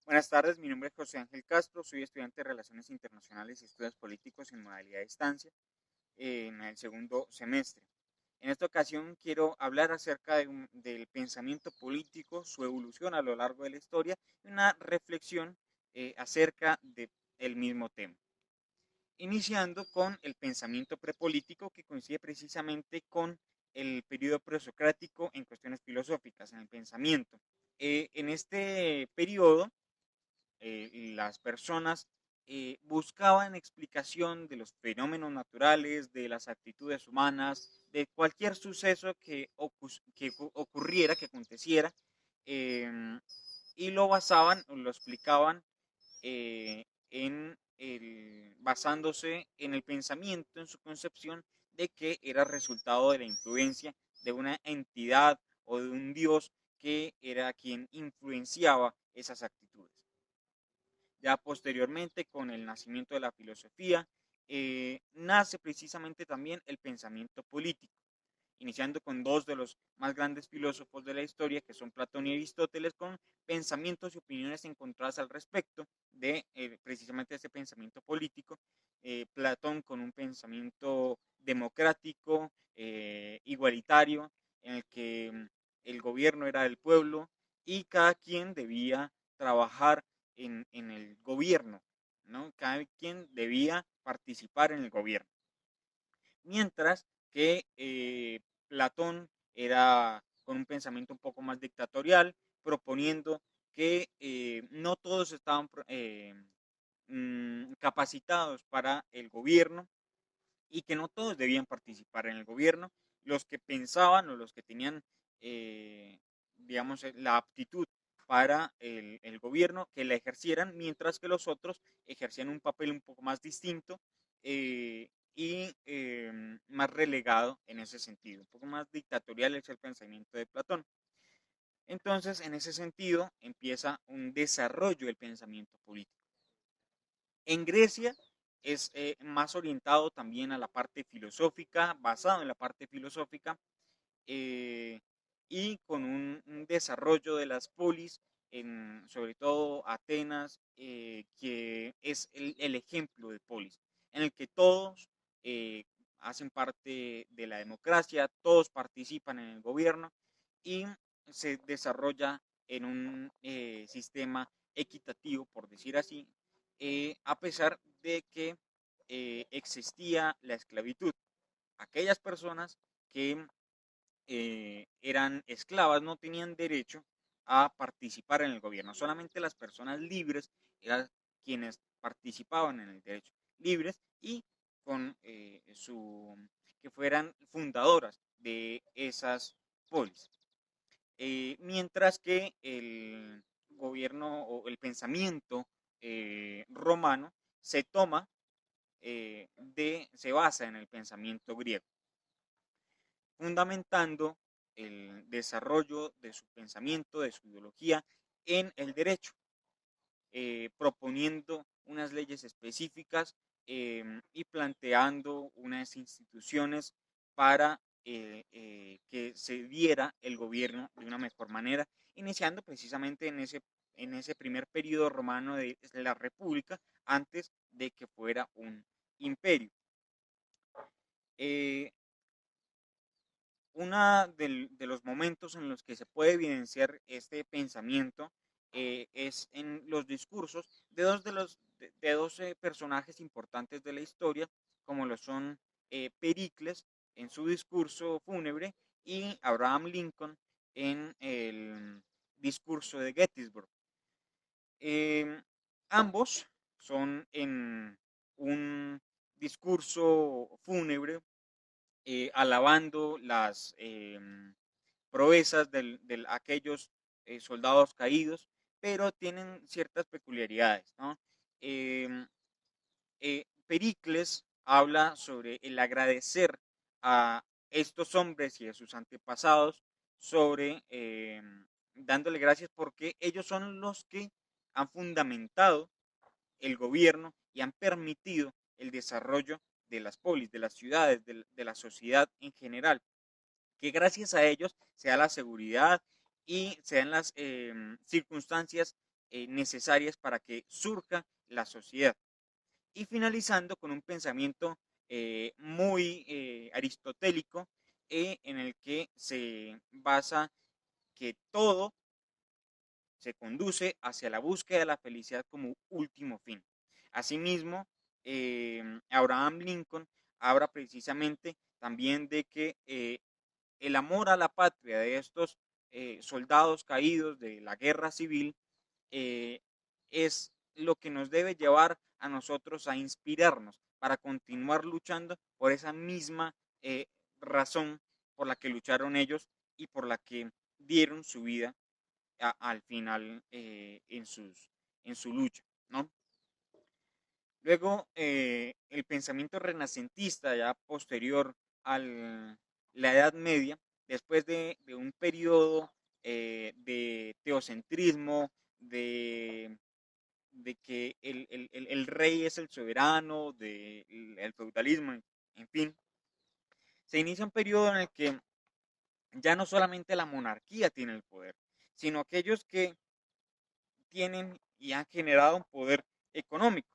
Buenas tardes, mi nombre es José Ángel Castro, soy estudiante de Relaciones Internacionales y Estudios Políticos en modalidad de estancia en el segundo semestre. En esta ocasión quiero hablar acerca del pensamiento político, su evolución a lo largo de la historia y una reflexión acerca del mismo tema. Iniciando con el pensamiento prepolítico que coincide precisamente con el periodo presocrático en cuestiones filosóficas, en el pensamiento. En este periodo las personas buscaban explicación de los fenómenos naturales, de las actitudes humanas, de cualquier suceso que ocurriera, que aconteciera, eh, y lo basaban, lo explicaban basándose en el pensamiento, en su concepción de que era resultado de la influencia de una entidad o de un dios que era quien influenciaba esas actitudes. Ya posteriormente, con el nacimiento de la filosofía, nace precisamente también el pensamiento político, iniciando con dos de los más grandes filósofos de la historia, que son Platón y Aristóteles, con pensamientos y opiniones encontradas al respecto de precisamente ese pensamiento político. Platón con un pensamiento democrático, igualitario, en el que el gobierno era del pueblo y cada quien debía trabajar en el gobierno, ¿no? Cada quien debía participar en el gobierno. Mientras que Platón era con un pensamiento un poco más dictatorial, proponiendo que no todos estaban capacitados para el gobierno y que no todos debían participar en el gobierno. Los que pensaban o los que tenían, eh, digamos, la aptitud para el gobierno, que la ejercieran, mientras que los otros ejercían un papel un poco más distinto y más relegado en ese sentido. Un poco más dictatorial es el pensamiento de Platón. Entonces, en ese sentido, empieza un desarrollo del pensamiento político. En Grecia es más orientado también a la parte filosófica, basado en la parte filosófica, eh, y con un desarrollo de las polis, sobre todo Atenas, que es el ejemplo de polis, en el que todos eh, hacen parte de la democracia, todos participan en el gobierno y se desarrolla en un sistema equitativo, por decir así, a pesar de que existía la esclavitud. Aquellas personas que eran esclavas no tenían derecho a participar en el gobierno. Solamente las personas libres eran quienes participaban en el derecho. Libres y con que fueran fundadoras de esas polis. Mientras que el gobierno o el pensamiento romano se toma se basa en el pensamiento griego, fundamentando el desarrollo de su pensamiento, de su ideología en el derecho, proponiendo unas leyes específicas y planteando unas instituciones para que se diera el gobierno de una mejor manera, iniciando precisamente en ese primer periodo romano de la República, antes de que fuera un imperio. Eh, Uno de los momentos en los que se puede evidenciar este pensamiento es en los discursos de de 12 personajes importantes de la historia, como lo son Pericles en su discurso fúnebre y Abraham Lincoln en el discurso de Gettysburg. Eh, Ambos son en un discurso fúnebre alabando las proezas de aquellos soldados caídos, pero tienen ciertas peculiaridades, ¿no? Eh, Pericles habla sobre el agradecer a estos hombres y a sus antepasados sobre dándole gracias porque ellos son los que han fundamentado el gobierno y han permitido el desarrollo de las polis, de las ciudades, de la sociedad en general, que gracias a ellos se da la seguridad y se dan las circunstancias necesarias para que surja la sociedad. Y finalizando con un pensamiento muy aristotélico, en el que se basa que todo se conduce hacia la búsqueda de la felicidad como último fin. Asimismo, Abraham Lincoln habla precisamente también de que el amor a la patria de estos soldados caídos de la guerra civil eh, es lo que nos debe llevar a nosotros a inspirarnos para continuar luchando por esa misma razón por la que lucharon ellos y por la que dieron su vida al final en su lucha, ¿no? Luego, el pensamiento renacentista, ya posterior a la Edad Media, después de un periodo de teocentrismo, de que el rey es el soberano, del feudalismo, en fin, se inicia un periodo en el que ya no solamente la monarquía tiene el poder, sino aquellos que tienen y han generado un poder económico.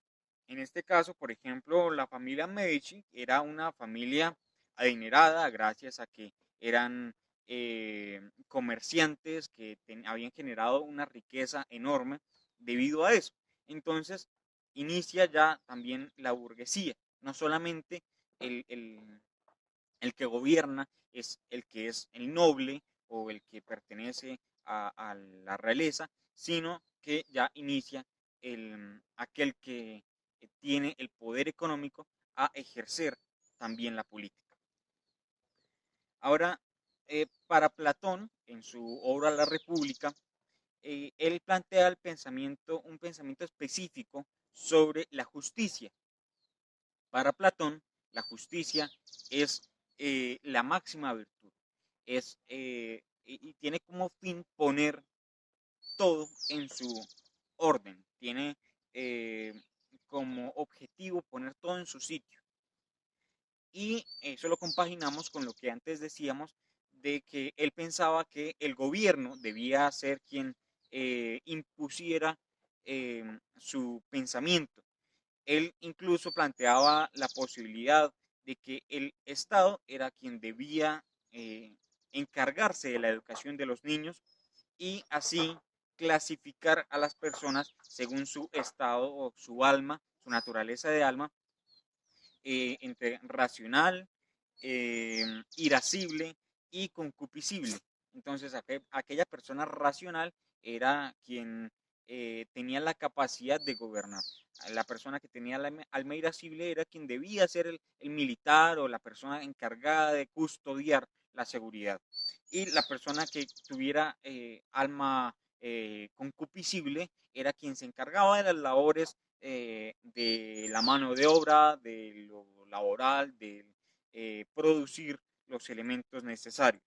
En este caso, por ejemplo, la familia Medici era una familia adinerada gracias a que eran comerciantes que habían generado una riqueza enorme debido a eso. Entonces, inicia ya también la burguesía, no solamente el, el, el que gobierna es el que es el noble o el que pertenece a la realeza, sino que ya inicia aquel que tiene el poder económico a ejercer también la política. Ahora, para Platón, en su obra La República, él plantea un pensamiento específico sobre la justicia. Para Platón, la justicia es la máxima virtud, y tiene como fin poner todo en su orden, tiene eh, como objetivo poner todo en su sitio. Y eso lo compaginamos con lo que antes decíamos de que él pensaba que el gobierno debía ser quien impusiera su pensamiento. Él incluso planteaba la posibilidad de que el Estado era quien debía encargarse de la educación de los niños y así clasificar a las personas según su estado o su alma, su naturaleza de alma, entre racional, irascible y concupiscible. Entonces, aquella persona racional era quien tenía la capacidad de gobernar. La persona que tenía la alma irascible era quien debía ser el militar o la persona encargada de custodiar la seguridad. Y la persona que tuviera alma concupiscible era quien se encargaba de las labores de la mano de obra, de lo laboral, de producir los elementos necesarios.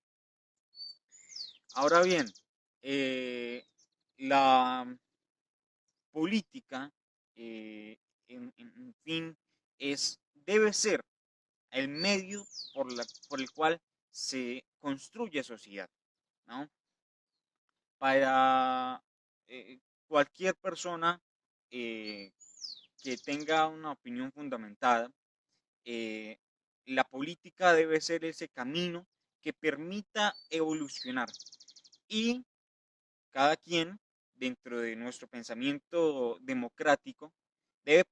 Ahora bien, la política, en fin, debe ser el medio por el cual se construye sociedad, ¿no? Para cualquier persona eh, que tenga una opinión fundamentada, eh, la política debe ser ese camino que permita evolucionar y cada quien dentro de nuestro pensamiento democrático debe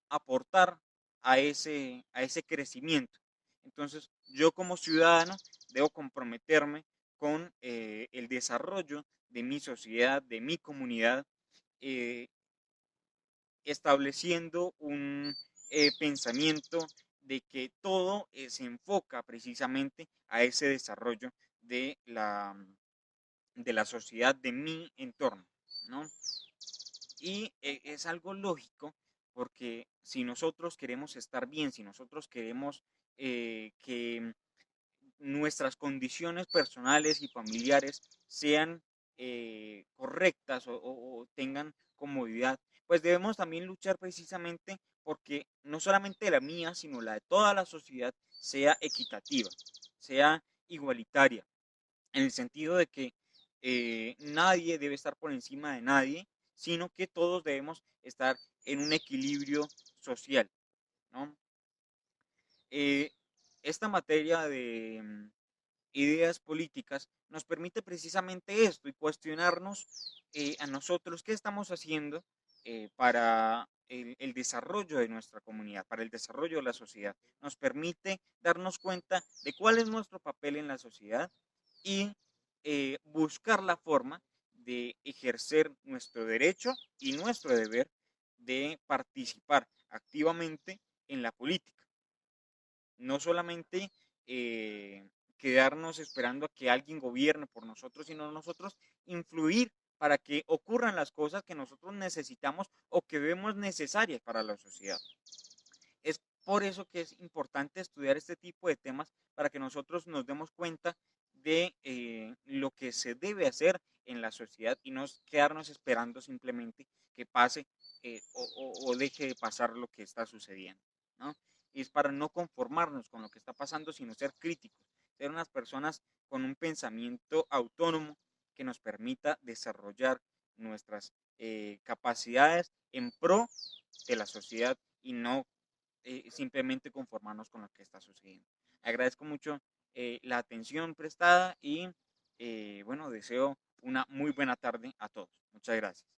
aportar a ese crecimiento. Entonces, yo como ciudadano debo comprometerme con el desarrollo de mi sociedad, de mi comunidad, eh, estableciendo un pensamiento de que todo se enfoca precisamente a ese desarrollo de la sociedad, de mi entorno, ¿no? Y es algo lógico porque si nosotros queremos estar bien, si nosotros queremos que nuestras condiciones personales y familiares sean correctas o tengan comodidad, pues debemos también luchar precisamente porque no solamente la mía, sino la de toda la sociedad sea equitativa, sea igualitaria, en el sentido de que nadie debe estar por encima de nadie sino que todos debemos estar en un equilibrio social, ¿no? Eh, esta materia de ideas políticas nos permite precisamente esto y cuestionarnos a nosotros qué estamos haciendo para el desarrollo de nuestra comunidad, para el desarrollo de la sociedad. Nos permite darnos cuenta de cuál es nuestro papel en la sociedad y buscar la forma de ejercer nuestro derecho y nuestro deber de participar activamente en la política. No solamente quedarnos esperando a que alguien gobierne por nosotros, sino nosotros influir para que ocurran las cosas que nosotros necesitamos o que vemos necesarias para la sociedad. Es por eso que es importante estudiar este tipo de temas para que nosotros nos demos cuenta de lo que se debe hacer en la sociedad y no quedarnos esperando simplemente que pase o deje de pasar lo que está sucediendo, ¿no? Y es para no conformarnos con lo que está pasando, sino ser críticos, ser unas personas con un pensamiento autónomo que nos permita desarrollar nuestras capacidades en pro de la sociedad y no simplemente conformarnos con lo que está sucediendo. Agradezco mucho la atención prestada y bueno, deseo una muy buena tarde a todos. Muchas gracias.